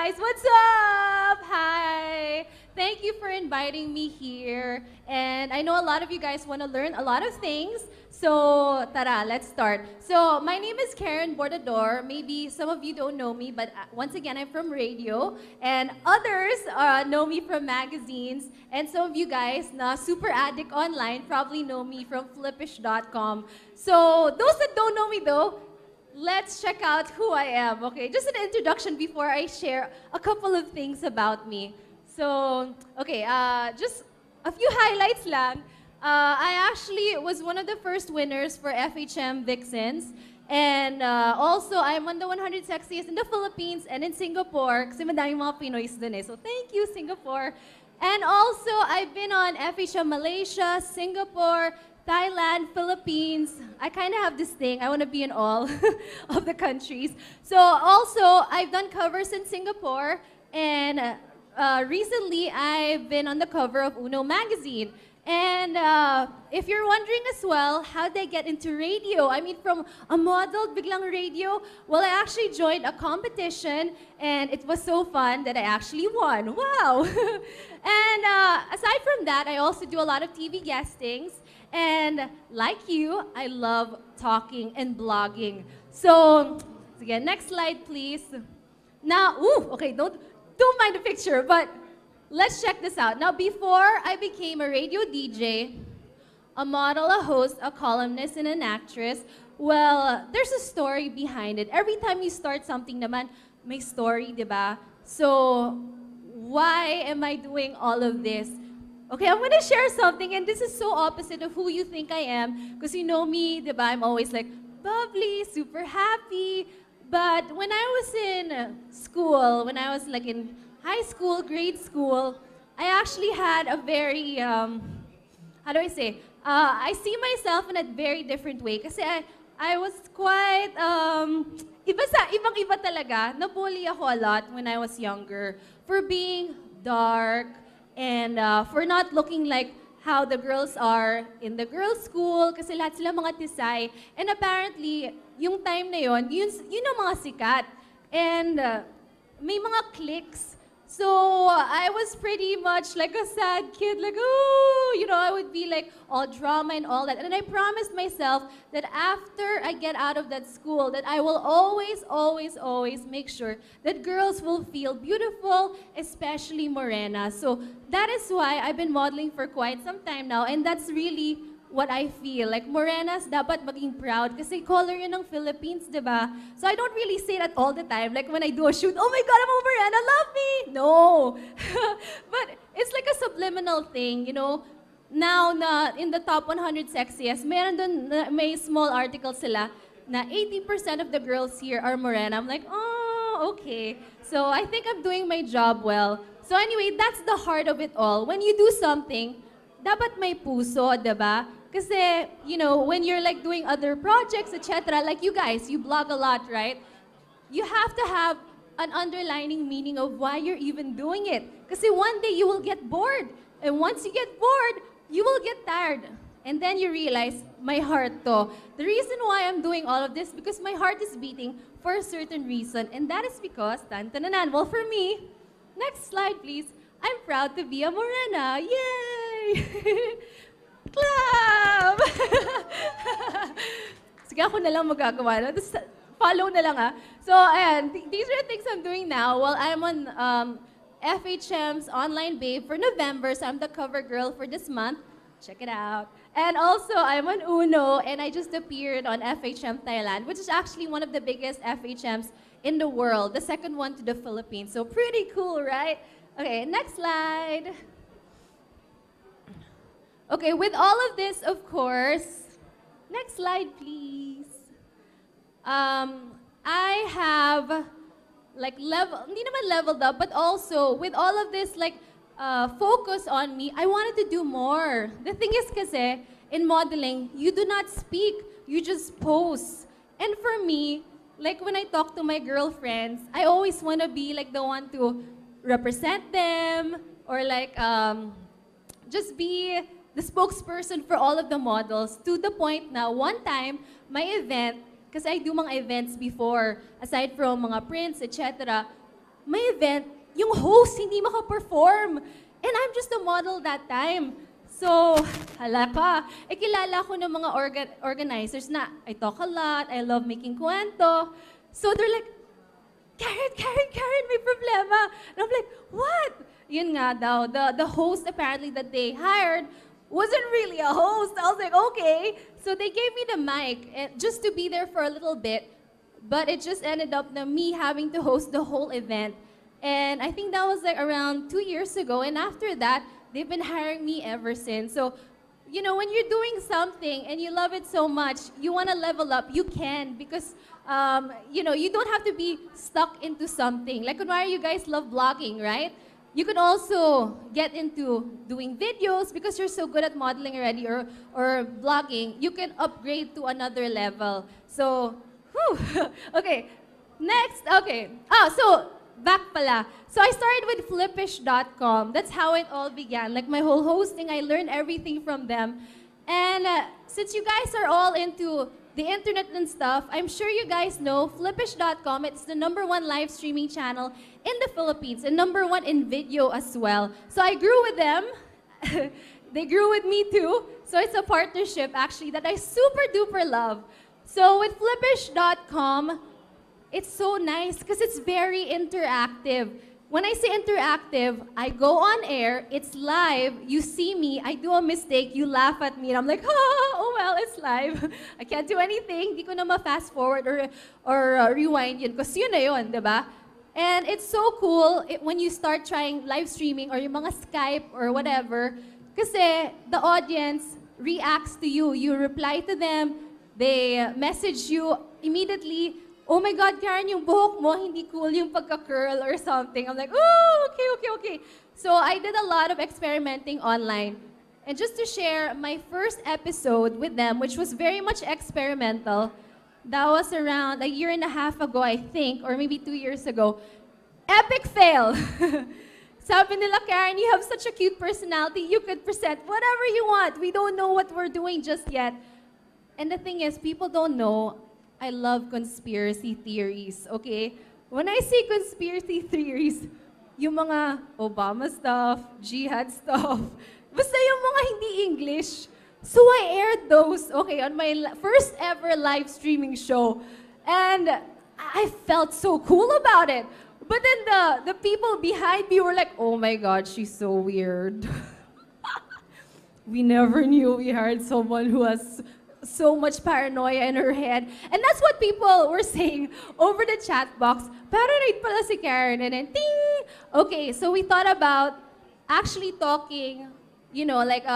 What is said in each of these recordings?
guys! What's up? Hi! Thank you for inviting me here. And I know a lot of you guys want to learn a lot of things. So, tara, let's start. So, my name is Karen Bordador. Maybe some of you don't know me, but once again, I'm from radio. And others know me from magazines. And some of you guys na super addict online probably know me from flippish.com. So, those that don't know me though, let's check out who I am, okay? Just an introduction before I share a couple of things about me. So, okay, just a few highlights lang. I actually was one of the first winners for FHM Vixens. And also, I'm on the 100 Sexiest in the Philippines and in Singapore. Kasi madaming mga Pinoys dun eh. So, thank you, Singapore. And also, I've been on FHM Malaysia, Singapore, Thailand, Philippines. I kind of have this thing. I want to be in all of the countries. So also, I've done covers in Singapore. And recently, I've been on the cover of Uno magazine. And if you're wondering as well, how did I get into radio? I mean, from a model, biglang radio. Well, I actually joined a competition, and it was so fun that I actually won. Wow! And aside from that, I also do a lot of TV guestings. And like you, I love talking and blogging. So, again, next slide, please. Now, okay, don't mind the picture, but let's check this out. Now, before I became a radio DJ, a model, a host, a columnist, and an actress, well, there's a story behind it. Every time you start something naman, may story, diba? So, why am I doing all of this? Okay, I'm gonna share something, and this is so opposite of who you think I am. Because you know me, diba? I'm always like bubbly, super happy. But when I was in school, when I was like in high school, grade school, I actually had a very, how do I say? I see myself in a very different way. Kasi I was quite, ibang-iba talaga. Nabully ako a lot when I was younger for being dark, and for not looking like how the girls are in the girls' school, kasi lahat sila mga tisay. And apparently, yung time na yun ang mga sikat. And may mga cliques. So I was pretty much like a sad kid, like, oh, you know, I would be like all drama and all that. And I promised myself that after I get out of that school, that I will always, always, always make sure that girls will feel beautiful, especially morena. So that is why I've been modeling for quite some time now, and that's really what I feel. Like, morenas dapat maging proud kasi color yun ng Philippines, diba? So I don't really say that all the time. Like when I do a shoot, oh my God, I'm a morena, love me! No! But it's like a subliminal thing, you know? Now, in the top 100 sexiest, may small article sila na 80% of the girls here are morena. I'm like, oh, okay. So I think I'm doing my job well. So anyway, that's the heart of it all. When you do something, dapat may puso, diba? Kasi, you know, when you're like doing other projects, etc., like you guys, you blog a lot, right? You have to have an underlining meaning of why you're even doing it. Kasi one day you will get bored. And once you get bored, you will get tired. And then you realize, my heart to. The reason why I'm doing all of this, because my heart is beating for a certain reason. And that is because, tan-tananan, well, for me, next slide, please. I'm proud to be a morena. Yay! Clap! Sige, ako na lang magagawa. No? Follow na lang, ah. So, ayan, these are the things I'm doing now. Well, I'm on FHM's Online Babe for November, so I'm the cover girl for this month. Check it out. And also, I'm on Uno, and I just appeared on FHM Thailand, which is actually one of the biggest FHMs in the world, the second one to the Philippines. So, pretty cool, right? Okay, next slide. Okay, with all of this, of course, next slide, please. I have like hindi naman leveled up, but also with all of this like focus on me, I wanted to do more. The thing is kasi, in modeling, you do not speak, you just pose. And for me, like when I talk to my girlfriends, I always want to be like the one to represent them, or like just be the spokesperson for all of the models, to the point na one time, my event, because I do mga events before, aside from mga prints, etc., may event, yung host hindi maka-perform. And I'm just a model that time. So, hala ka. Kilala ko ng mga organizers na I talk a lot, I love making kwento. So they're like, Karen, may problema. And I'm like, what? Yun nga daw, the host apparently that they hired wasn't really a host. I was like, okay. So they gave me the mic just to be there for a little bit. But it just ended up me having to host the whole event. And I think that was like around 2 years ago. And after that, they've been hiring me ever since. So, you know, when you're doing something and you love it so much, you want to level up, you can. Because, you know, you don't have to be stuck into something. Like, why you guys love blogging, right? You could also get into doing videos because you're so good at modeling already or blogging. You can upgrade to another level. So, whew. Okay, next, okay. So, back pala. So I started with flippish.com. That's how it all began. Like my whole hosting, I learned everything from them. And since you guys are all into the internet and stuff, I'm sure you guys know flippish.com. It's the #1 live streaming channel in the Philippines and #1 in video as well. So I grew with them. They grew with me too. So it's a partnership actually that I super duper love. So with flippish.com, it's so nice because it's very interactive. When I say interactive, I go on air, it's live, you see me, I do a mistake, you laugh at me, and I'm like, oh well, it's live. I can't do anything, di ko na ma-fast forward or rewind yun, because yun na yun, diba? And it's so cool when you start trying live streaming or yung mga Skype or whatever, kasi the audience reacts to you. You reply to them, they message you immediately. Oh my God, Karen, yung buhok mo, hindi cool yung pagka-curl or something. I'm like, oh, okay. So I did a lot of experimenting online. And just to share my first episode with them, which was very much experimental, that was around a year and a half ago, I think, or maybe 2 years ago. Epic fail. Sabi nila, Karen, you have such a cute personality, you could present whatever you want. We don't know what we're doing just yet. And the thing is, people don't know, I love conspiracy theories, okay? When I say conspiracy theories, yung mga Obama stuff, jihad stuff, basta yung mga hindi English. So I aired those, okay, on my first ever live streaming show. And I felt so cool about it. But then the people behind me were like, oh my God, she's so weird. We never knew we hired someone who has so much paranoia in her head. And that's what people were saying over the chat box. Paranoid pala si Karen. And then, ting! Okay, so we thought about actually talking, you know, like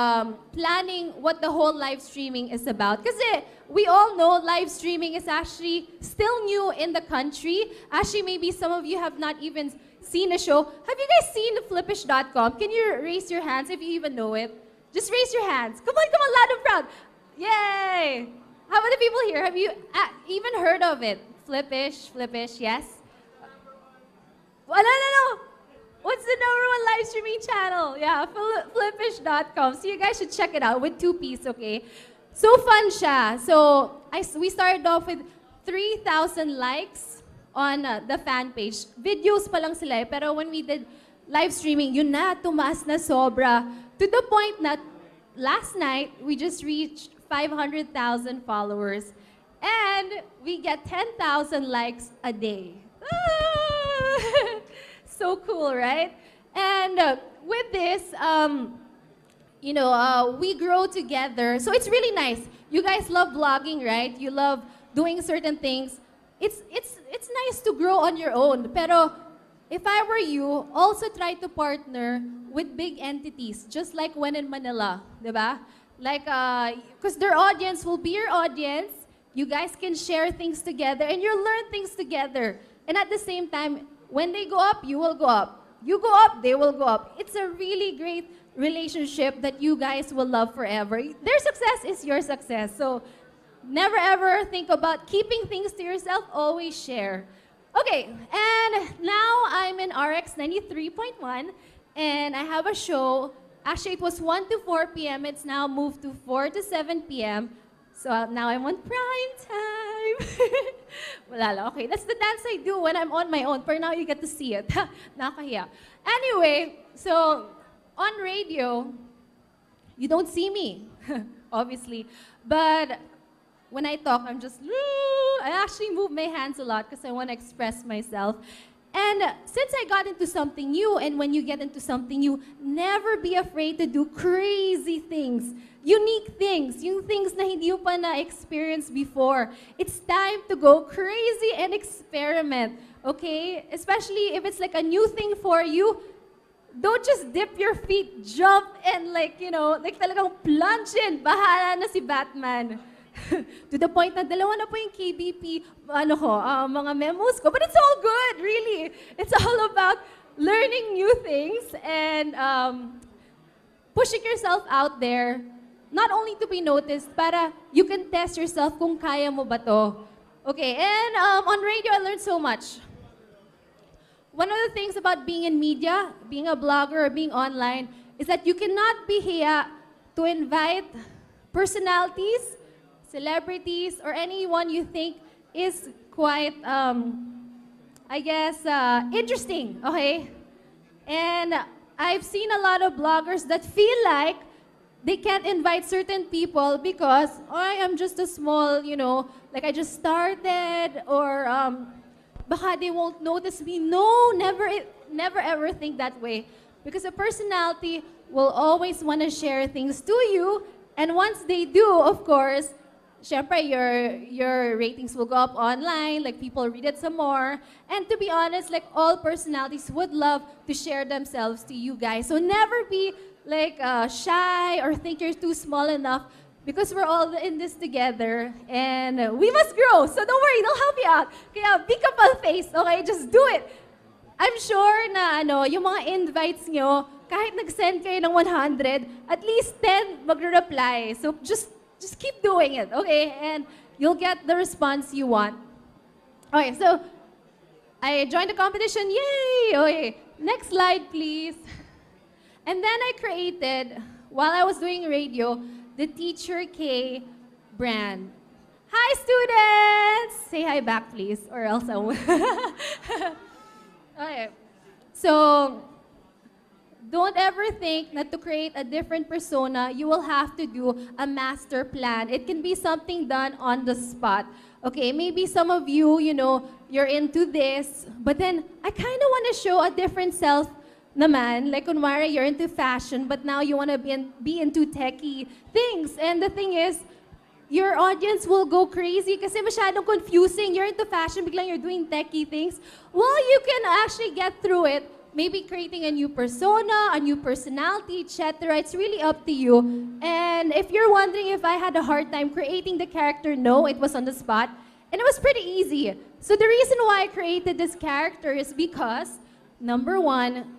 planning what the whole live streaming is about. Kasi we all know live streaming is actually still new in the country. Actually, maybe some of you have not even seen a show. Have you guys seen flippish.com? Can you raise your hands if you even know it? Just raise your hands. Come on, loud and proud. Yay! How about the people here? Have you even heard of it? Flippish, yes? No. What's the #1 live streaming channel? Yeah, flippish.com. So you guys should check it out with 2 P's, okay? So fun siya. So we started off with 3,000 likes on the fan page. Videos pa lang sila eh, pero when we did live streaming, yun na, tumaas na sobra. To the point that last night, we just reached 500,000 followers. And we get 10,000 likes a day. So cool, right? And with this, you know, we grow together. So it's really nice. You guys love vlogging, right? You love doing certain things. It's nice to grow on your own. Pero if I were you, also try to partner with big entities, just like when in Manila, diba? Like, because their audience will be your audience. You guys can share things together and you'll learn things together. And at the same time, when they go up, you will go up. You go up, they will go up. It's a really great relationship that you guys will love forever. Their success is your success. So never ever think about keeping things to yourself, always share. Okay, and now I'm in RX 93.1 and I have a show. Actually, it was 1 to 4 p.m. It's now moved to 4 to 7 p.m. So now I'm on prime time. time. Wala lang. Okay, that's the dance I do when I'm on my own. For now, you get to see it. Nakahiya. Anyway, so on radio, you don't see me, obviously. But when I talk, I'm just, I actually move my hands a lot because I want to express myself. And since I got into something new, and when you get into something new, never be afraid to do crazy things, unique things, yung things na hindi mo pa na-experience before. It's time to go crazy and experiment, okay? Especially if it's like a new thing for you, don't just dip your feet, jump, and like, you know, like talagang plunge in, bahala na si Batman. To the point na dalawa na po yung KBP, mga memos ko. But it's all good, really. It's all about learning new things and pushing yourself out there, not only to be noticed, para you can test yourself kung kaya mo ba to. Okay, and on radio, I learned so much. One of the things about being in media, being a blogger, or being online, is that you cannot be here to invite personalities, celebrities, or anyone you think is quite, I guess, interesting, okay? And I've seen a lot of bloggers that feel like they can't invite certain people because I am just a small, you know, like I just started, or baka they won't notice me. No, never ever think that way. Because a personality will always want to share things to you, and once they do, of course, syempre, your ratings will go up online, like people read it some more. And to be honest, like all personalities would love to share themselves to you guys. So never be like shy or think you're too small enough, because we're all in this together and we must grow. So don't worry, they'll help you out. Kaya big kapal face, okay? Just do it. I'm sure na yung mga invites nyo, kahit nag-send kayo ng 100, at least 10 magre-reply. So just keep doing it, okay? And you'll get the response you want. Okay, so I joined the competition, yay! Okay, next slide, please. And then I created, while I was doing radio, the Teacher K brand. Hi, students! Say hi back, please, or else I won't. Okay, so don't ever think that to create a different persona, you will have to do a master plan. It can be something done on the spot. Okay, maybe some of you, you know, you're into this, but then I kind of want to show a different self naman. Like, kunwari, you're into fashion, but now you want to be into techie things. And the thing is, your audience will go crazy kasi masyadong confusing. You're into fashion, biglang you're doing techie things. Well, you can actually get through it. Maybe creating a new persona, a new personality, etc. It's really up to you. And if you're wondering if I had a hard time creating the character, no, it was on the spot. And it was pretty easy. So the reason why I created this character is because, number one,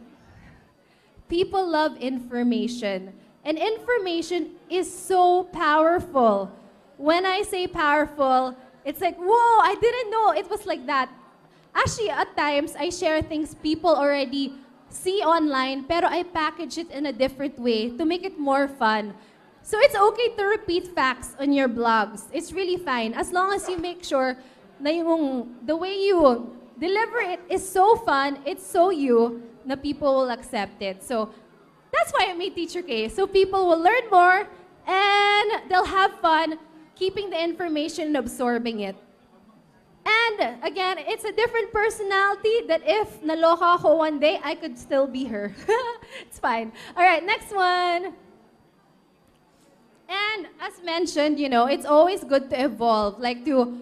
people love information. And information is so powerful. When I say powerful, it's like, whoa, I didn't know it was like that. Actually, at times, I share things people already see online, pero I package it in a different way to make it more fun. So it's okay to repeat facts on your blogs. It's really fine, as long as you make sure na the way you deliver it is so fun, it's so you, na people will accept it. So that's why I made Teacher K. So people will learn more, and they'll have fun keeping the information and absorbing it. And again, it's a different personality that if naloka ako one day, I could still be her. It's fine. All right, next one. And as mentioned, you know, it's always good to evolve, like to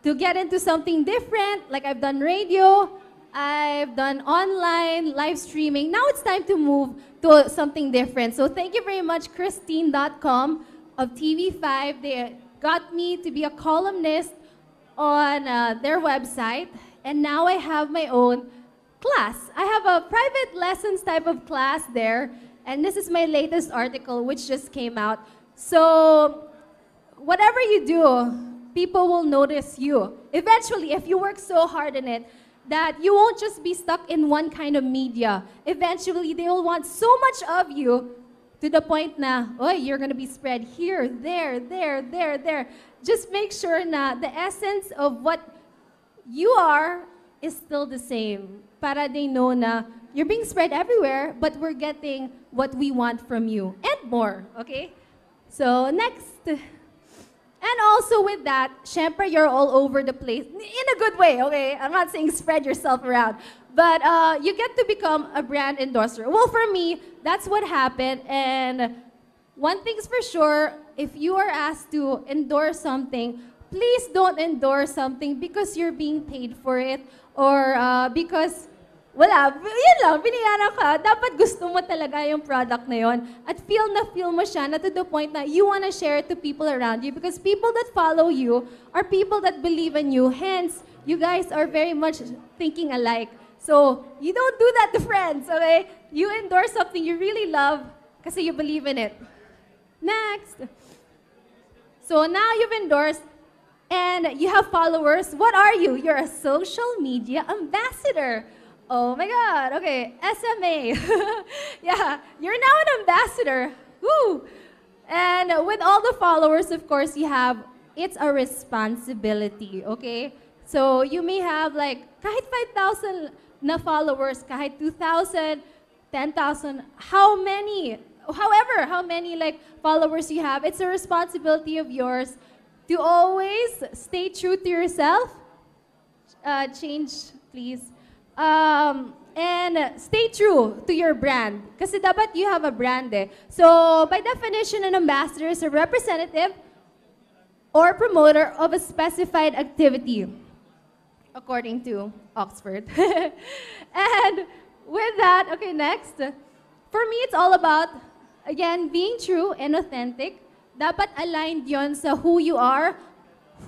get into something different. Like I've done radio, I've done online, live streaming. Now it's time to move to something different. So thank you very much, Christine.com of TV5. They got me to be a columnist on their website, and now I have my own class. I have a private lessons type of class there, and this is my latest article which just came out. So whatever you do, people will notice you. Eventually, if you work so hard in it, that you won't just be stuck in one kind of media. Eventually, they will want so much of you to the point na, oh, you're gonna be spread here, there, there, there, there. Just make sure na the essence of what you are is still the same. Para they know na you're being spread everywhere, but we're getting what we want from you and more, okay? So next. And also with that, syempre you're all over the place in a good way, okay? I'm not saying spread yourself around, but you get to become a brand endorser. Well, for me, that's what happened. And one thing's for sure, if you are asked to endorse something, please don't endorse something because you're being paid for it or because wala, yun lang, binayaran ka. Dapat gusto mo talaga yung product na yun. At feel mo siya na to the point na you wanna share it to people around you because people that follow you are people that believe in you. Hence, you guys are very much thinking alike. So, you don't do that to friends, okay? You endorse something you really love kasi you believe in it. Next. So, now you've endorsed and you have followers. What are you? You're a social media ambassador. Oh my God, okay, SMA. Yeah, you're now an ambassador. Woo! And with all the followers, of course, you have, it's a responsibility, okay? So you may have like, kahit 5,000 na followers, kahit 2,000, 10,000, how many like followers you have, it's a responsibility of yours to always stay true to yourself. Change, please. And stay true to your brand. Kasi dapat you have a brand eh. So, by definition, an ambassador is a representative or promoter of a specified activity, according to Oxford. And with that, okay, next. For me, it's all about, again, being true and authentic. Dapat aligned yon sa who you are,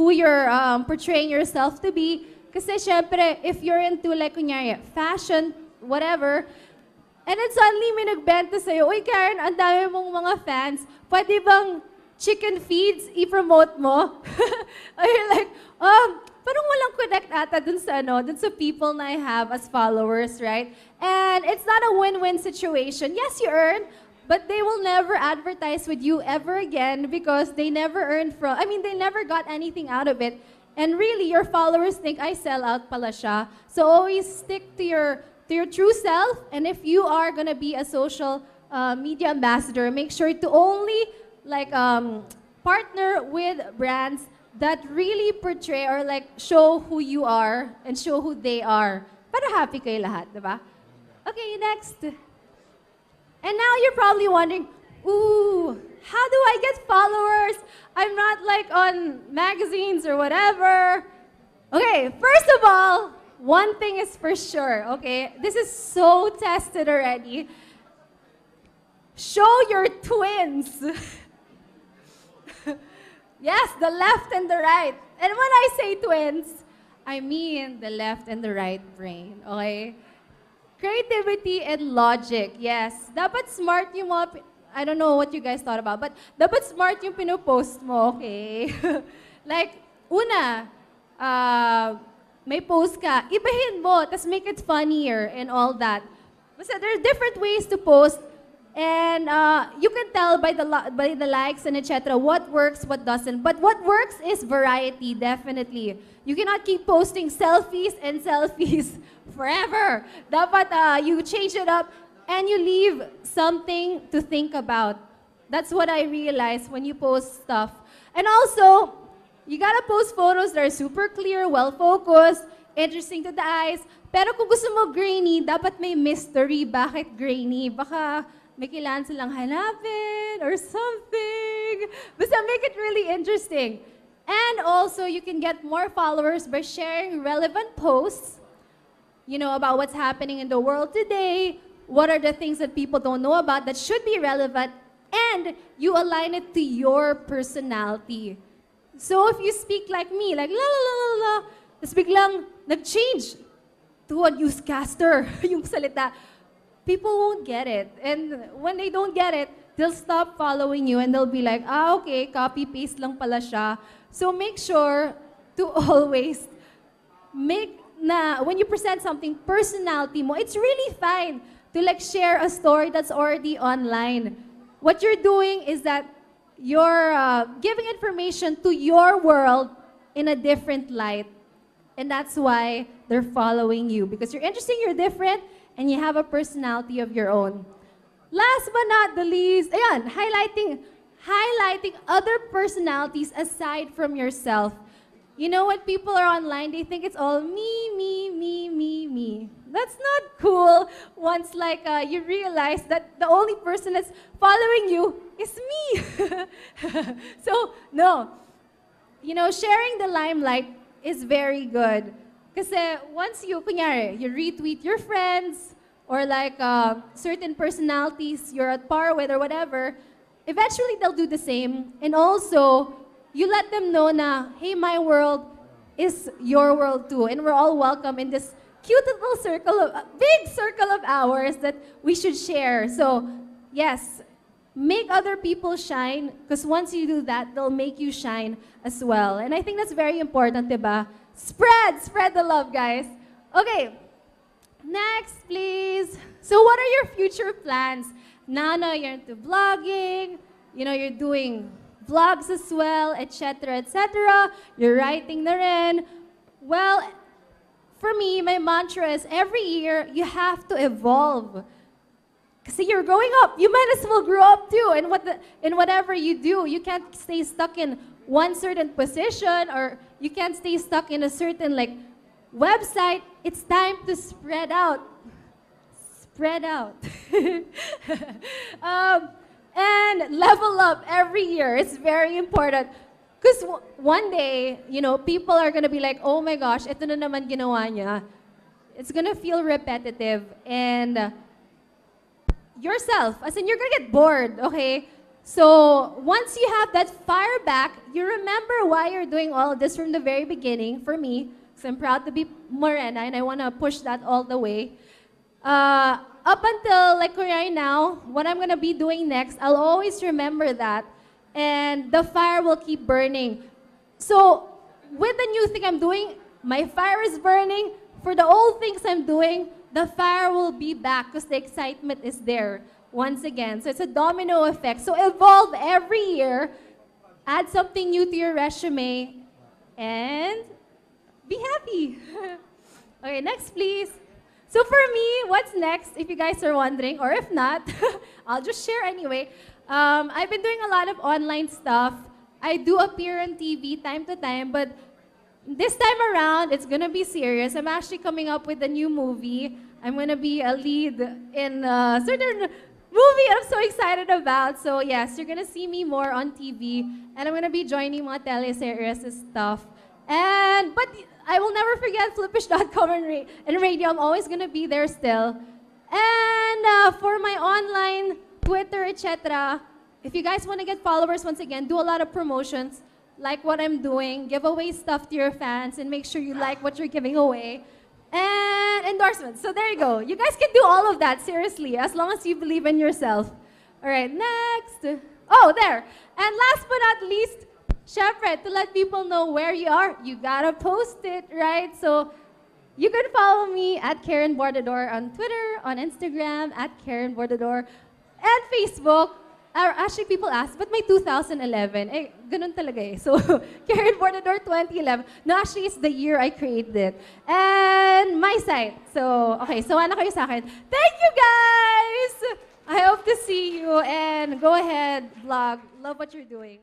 who you're portraying yourself to be. Kasi syempre, if you're into like, kunyari, fashion, whatever, and then suddenly may nagbenta sa'yo, uy Karen, ang dami mong mga fans, pwede bang chicken feeds i-promote mo? Or you're like, parang walang connect ata dun sa people na I have as followers, right? And it's not a win-win situation. Yes, you earn, but they will never advertise with you ever again because they never they never got anything out of it. And really, your followers think, I sell out pala siya. So always stick to your true self. And if you are gonna be a social media ambassador, make sure to only like partner with brands that really portray or like show who you are and show who they are. Para happy kayo lahat, diba? Okay, next. And now you're probably wondering, ooh, how do I get followers? I'm not like on magazines or whatever. Okay, first of all, one thing is for sure, okay? This is so tested already. Show your twins. Yes, the left and the right. And when I say twins, I mean the left and the right brain, okay? Creativity and logic, yes. Dapat smart yung mga... I don't know what you guys thought about, but dapat smart yung pinopost mo, okay? Like, una, may post ka, ibahin mo, tas make it funnier and all that. Basta there are different ways to post, and you can tell by the likes and etc. what works, what doesn't. But what works is variety, definitely. You cannot keep posting selfies and selfies forever. Dapat you change it up. And you leave something to think about. That's what I realized when you post stuff. And also, you gotta post photos that are super clear, well-focused, interesting to the eyes. Pero kung gusto mo grainy, dapat may mystery. Bakit grainy? Baka may kailangan silang hanapin or something. Basta make it really interesting. And also, you can get more followers by sharing relevant posts, you know, about what's happening in the world today. What are the things that people don't know about that should be relevant, and you align it to your personality. So if you speak like me, like la la la la la, tapos biglang nag-change to a newscaster yung salita, people won't get it. And when they don't get it, they'll stop following you and they'll be like, okay, copy-paste lang pala siya. So make sure to always make na, when you present something, personality mo, it's really fine to like share a story that's already online. what you're doing is that you're giving information to your world in a different light. And that's why they're following you. Because you're interesting, you're different, and you have a personality of your own. Last but not the least, ayan, highlighting other personalities aside from yourself. You know, when people are online, they think it's all me, me, me, me, me. That's not cool once you realize that the only person that's following you is me. So, no. You know, sharing the limelight is very good. Kasi once kunyari, you retweet your friends or certain personalities you're at par with or whatever, eventually they'll do the same. And also, you let them know na, hey, my world is your world too. And we're all welcome in this cute little big circle of ours that we should share. So, yes, make other people shine, because once you do that, they'll make you shine as well. And I think that's very important, diba? Spread the love, guys. Okay, next, please. So what are your future plans? Now you're into vlogging, you know, you're doing vlogs as well, etc., etc. You're writing na rin. Well, for me, my mantra is every year, you have to evolve. Kasi you're growing up. You might as well grow up too. And in whatever you do, you can't stay stuck in one certain position, or you can't stay stuck in a certain website. It's time to spread out. Spread out. And level up every year. It's very important. Because one day, you know, people are going to be like, oh my gosh, ito na naman ginawa niya. It's going to feel repetitive. And yourself, as in you're going to get bored, okay? So once you have that fire back, you remember why you're doing all of this from the very beginning. For me, because I'm proud to be Morena and I want to push that all the way. Up until right now, what I'm going to be doing next, I'll always remember that. And the fire will keep burning. So with the new thing I'm doing, my fire is burning. For the old things I'm doing, the fire will be back because the excitement is there once again. So it's a domino effect. So evolve every year, add something new to your resume, and be happy. Okay, next please. So for me, what's next, if you guys are wondering, or if not, I'll just share anyway. I've been doing a lot of online stuff. I do appear on TV time to time, but this time around, it's gonna be serious. I'm actually coming up with a new movie. I'm gonna be a lead in a certain movie I'm so excited about. So yes, you're gonna see me more on TV, and I'm gonna be joining mga teleseries and stuff. But I will never forget Flippish.com and radio. I'm always gonna be there still. And for my online Twitter, etc., if you guys want to get followers, once again, do a lot of promotions, like what I'm doing, give away stuff to your fans, and make sure you like what you're giving away. And endorsements. So there you go. You guys can do all of that, seriously, as long as you believe in yourself. All right, next. Oh, there. And last but not least, syempre, to let people know where you are, you gotta post it, right? So you can follow me at Karen Bordador on Twitter, on Instagram, at Karen Bordador, and Facebook. Actually, people ask, but may 2011? Eh, ganun talaga eh. So, Karen Bordador 2011. No, actually, it's the year I created it. And my site. So, okay, so ano kayo sa akin? Thank you, guys! I hope to see you, and go ahead, vlog. Love what you're doing.